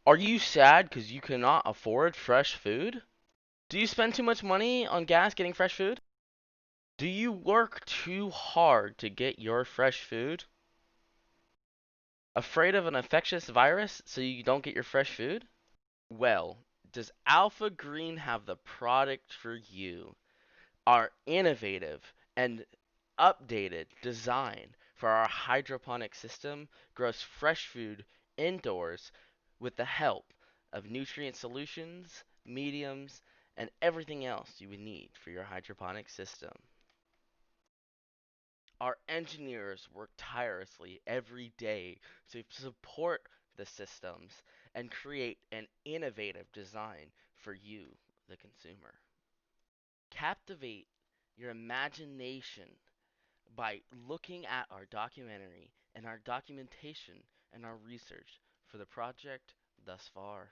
Are you sad because you cannot afford fresh food? Do you spend too much money on gas getting fresh food? Do you work too hard to get your fresh food? Afraid of an infectious virus so you don't get your fresh food? Well, does Alpha Green have the product for you? Our innovative and updated design for our hydroponic system grows fresh food indoors with the help of nutrient solutions, mediums, and everything else you would need for your hydroponic system. Our engineers work tirelessly every day to support the systems and create an innovative design for you, the consumer. Captivate your imagination by looking at our documentary and our documentation and our research for the project thus far.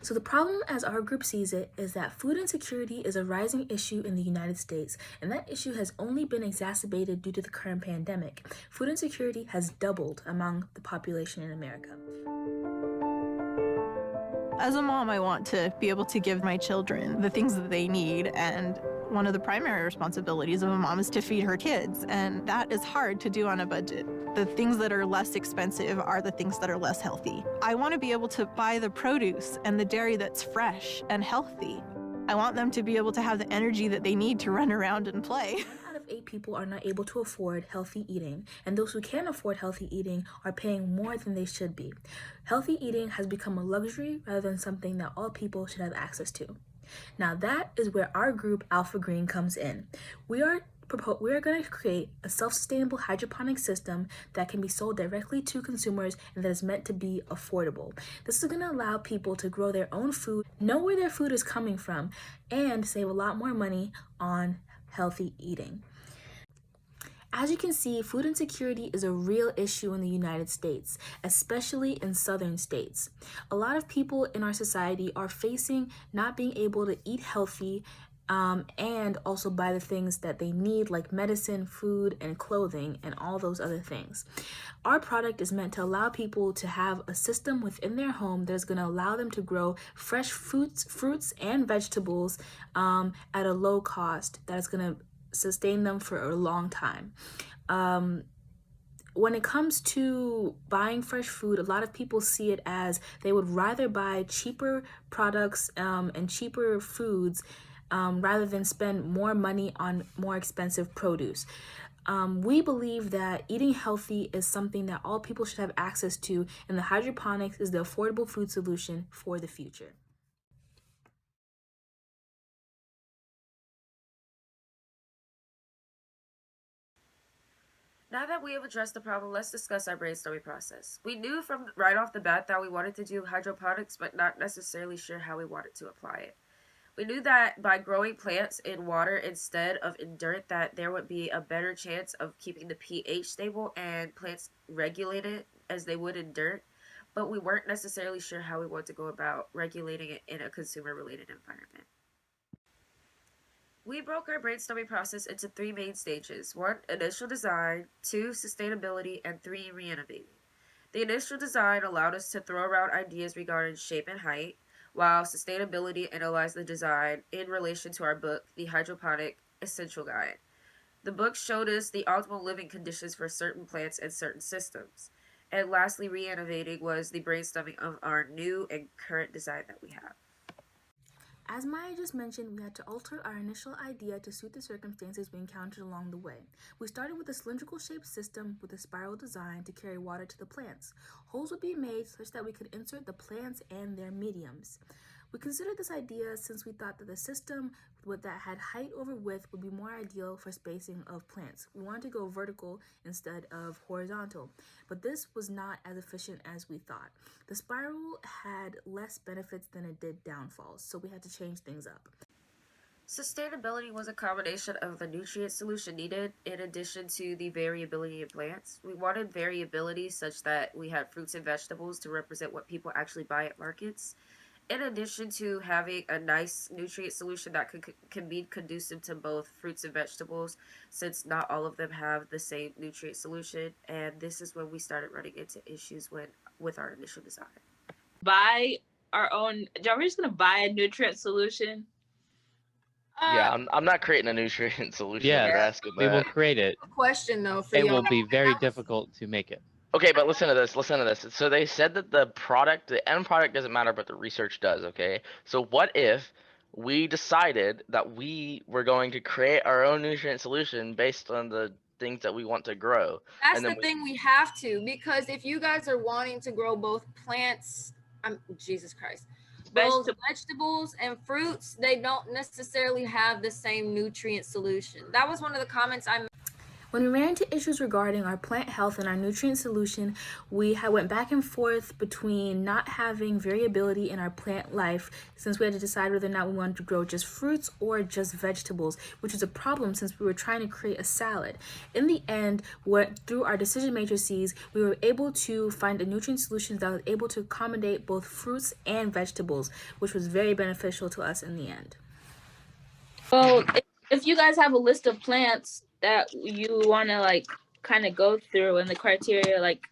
So, the problem as our group sees it is that food insecurity is a rising issue in the United States, and that issue has only been exacerbated due to the current pandemic. Food insecurity has doubled among the population in America. As a mom, I want to be able to give my children the things that they need, and one of the primary responsibilities of a mom is to feed her kids, and that is hard to do on a budget. The things that are less expensive are the things that are less healthy. I want to be able to buy the produce and the dairy that's fresh and healthy. I want them to be able to have the energy that they need to run around and play. 1 out of 8 people are not able to afford healthy eating, and those who can afford healthy eating are paying more than they should be. Healthy eating has become a luxury rather than something that all people should have access to. Now, that is where our group Alpha Green comes in. We are going to create a self-sustainable hydroponic system that can be sold directly to consumers and that is meant to be affordable. This is going to allow people to grow their own food, know where their food is coming from, and save a lot more money on healthy eating. As you can see, food insecurity is a real issue in the United States, especially in southern states. A lot of people in our society are facing not being able to eat healthy and also buy the things that they need, like medicine, food, and clothing, and all those other things. Our product is meant to allow people to have a system within their home that is going to allow them to grow fresh fruits and vegetables at a low cost that is going to sustain them for a long time. When it comes to buying fresh food, a lot of people see it as they would rather buy cheaper products and cheaper foods rather than spend more money on more expensive produce. We believe that eating healthy is something that all people should have access to, and the hydroponics is the affordable food solution for the future. Now that we have addressed the problem, let's discuss our brainstorming process. We knew from right off the bat that we wanted to do hydroponics, but not necessarily sure how we wanted to apply it. We knew that by growing plants in water instead of in dirt, that there would be a better chance of keeping the pH stable and plants regulated as they would in dirt, but we weren't necessarily sure how we wanted to go about regulating it in a consumer-related environment. We broke our brainstorming process into 3 main stages: 1, initial design; 2, sustainability; and 3, re innovating. The initial design allowed us to throw around ideas regarding shape and height, while sustainability analyzed the design in relation to our book, The Hydroponic Essential Guide. The book showed us the optimal living conditions for certain plants and certain systems. And lastly, re innovating was the brainstorming of our new and current design that we have. As Maya just mentioned, we had to alter our initial idea to suit the circumstances we encountered along the way. We started with a cylindrical shaped system with a spiral design to carry water to the plants. Holes would be made such that we could insert the plants and their mediums. We considered this idea since we thought that the system that had height over width would be more ideal for spacing of plants. We wanted to go vertical instead of horizontal, but this was not as efficient as we thought. The spiral had less benefits than it did downfalls, so we had to change things up. Sustainability was a combination of the nutrient solution needed in addition to the variability in plants. We wanted variability such that we had fruits and vegetables to represent what people actually buy at markets, in addition to having a nice nutrient solution that can be conducive to both fruits and vegetables, since not all of them have the same nutrient solution. And this is when we started running into issues with our initial design. Buy our own. We're just gonna buy a nutrient solution. Yeah, I'm not creating a nutrient solution if Yes, you're asking we will that. create it. Question though for It y'all. will be very difficult to make it. Okay, but listen to this. Listen to this. So they said that the end product doesn't matter, but the research does. Okay. So what if we decided that we were going to create our own nutrient solution based on the things that we want to grow? That's And then the thing, we have to, because if you guys are wanting to grow both plants, Jesus Christ, both vegetables and fruits, they don't necessarily have the same nutrient solution. That was one of the comments I made. When we ran into issues regarding our plant health and our nutrient solution, we went back and forth between not having variability in our plant life, since we had to decide whether or not we wanted to grow just fruits or just vegetables, which was a problem since we were trying to create a salad. In the end, through our decision matrices, we were able to find a nutrient solution that was able to accommodate both fruits and vegetables, which was very beneficial to us in the end. Well, if you guys have a list of plants that you want to like kind of go through and the criteria, like,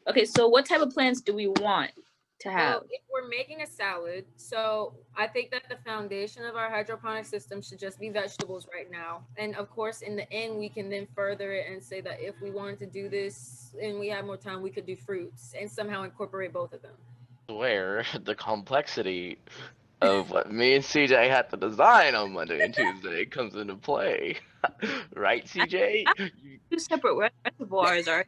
okay, so what type of plants do we want to have? Well, if we're making a salad, so I think that the foundation of our hydroponic system should just be vegetables right now. And of course, in the end, we can then further it and say that if we wanted to do this and we had more time, we could do fruits and somehow incorporate both of them. where the complexity of what me and CJ had to design on Monday and Tuesday comes into play. Right, CJ? Two separate reservoirs are.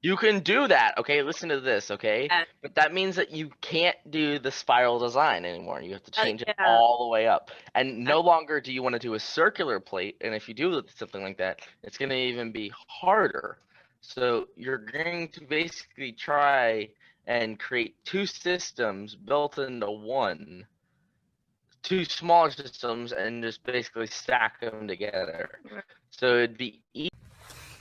You can do that, okay? Listen to this, okay? But that means that you can't do the spiral design anymore. You have to change it all the way up. And no longer do you want to do a circular plate. And if you do something like that, it's going to even be harder. So you're going to basically try and create two systems built into one. Two smaller systems and just basically stack them together. So it'd be easy.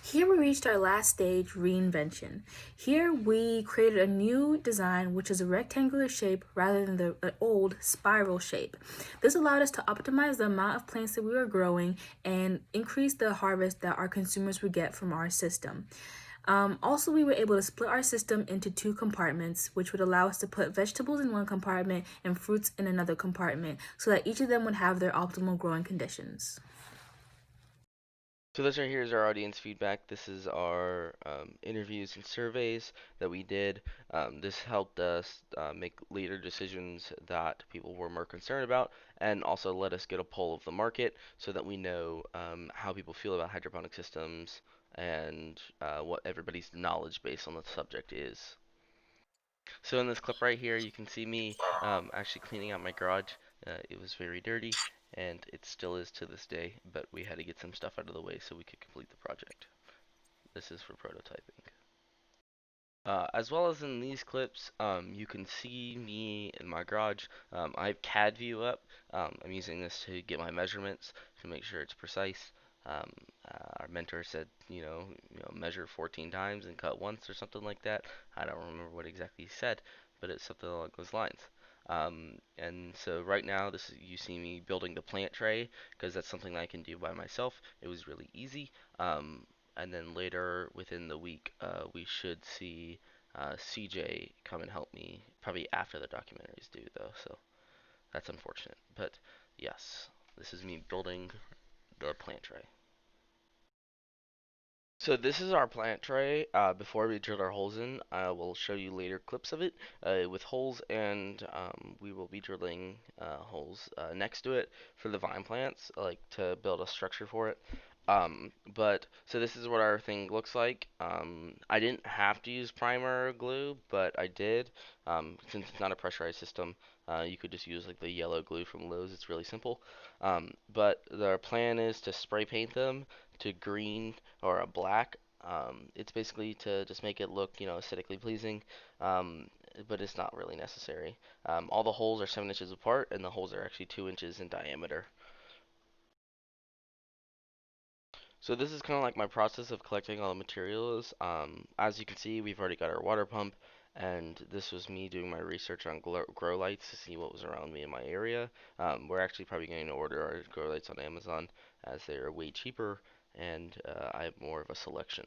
Here we reached our last stage, reinvention. Here we created a new design, which is a rectangular shape rather than the old spiral shape. This allowed us to optimize the amount of plants that we were growing and increase the harvest that our consumers would get from our system. Also, we were able to split our system into two compartments, which would allow us to put vegetables in one compartment and fruits in another compartment, so that each of them would have their optimal growing conditions. So this right here is our audience feedback. This is our interviews and surveys that we did. This helped us make later decisions that people were more concerned about, and also let us get a poll of the market so that we know how people feel about hydroponic systems and what everybody's knowledge base on the subject is. So in this clip right here, you can see me actually cleaning out my garage. It was very dirty, and it still is to this day, but we had to get some stuff out of the way so we could complete the project. This is for prototyping. As well as in these clips, you can see me in my garage. I have CAD view up. I'm using this to get my measurements to make sure it's precise. Our mentor said, measure 14 times and cut once or something like that. I don't remember what exactly he said, but it's something along those lines. And so right now, you see me building the plant tray because that's something that I can do by myself. It was really easy. And then later within the week, we should see CJ come and help me. Probably after the documentaries due, though. So that's unfortunate. But yes, this is me building the plant tray. So this is our plant tray. Before we drill our holes in, I will show you later clips of it with holes, and we will be drilling holes next to it for the vine plants, like to build a structure for it. So this is what our thing looks like. I didn't have to use primer or glue, but I did. Since it's not a pressurized system, you could just use like the yellow glue from Lowe's. It's really simple. But the plan is to spray paint them to green or a black. It's basically to just make it look, aesthetically pleasing, but it's not really necessary. All the holes are 7 inches apart, and the holes are actually 2 inches in diameter. So this is kind of like my process of collecting all the materials. As you can see, we've already got our water pump, and this was me doing my research on grow lights to see what was around me in my area. We're actually probably going to order our grow lights on Amazon as they are way cheaper, and I have more of a selection.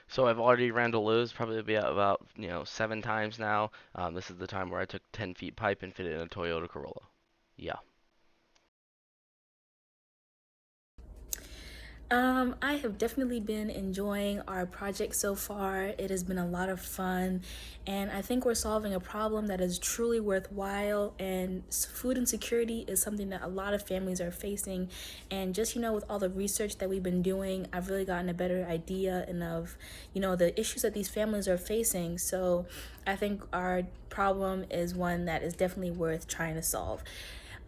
So I've already ran to Lowe's probably about 7 times now. This is the time where I took 10 feet pipe and fit it in a Toyota Corolla. Yeah. I have definitely been enjoying our project so far. It has been a lot of fun, and I think we're solving a problem that is truly worthwhile. And food insecurity is something that a lot of families are facing. And just, with all the research that we've been doing, I've really gotten a better idea and of, the issues that these families are facing. So I think our problem is one that is definitely worth trying to solve.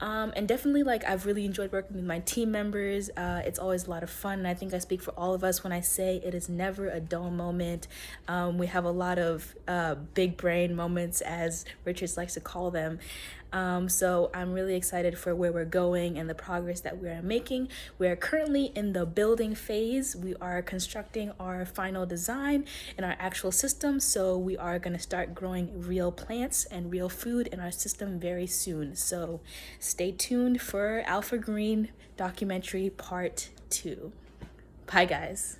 And definitely, like, I've really enjoyed working with my team members. It's always a lot of fun, and I think I speak for all of us when I say it is never a dull moment. We have a lot of big brain moments, as Richards likes to call them. So I'm really excited for where we're going and the progress that we are making. We are currently in the building phase. We are constructing our final design and our actual system. So we are going to start growing real plants and real food in our system very soon. So stay tuned for Alpha Green documentary part 2. Bye, guys.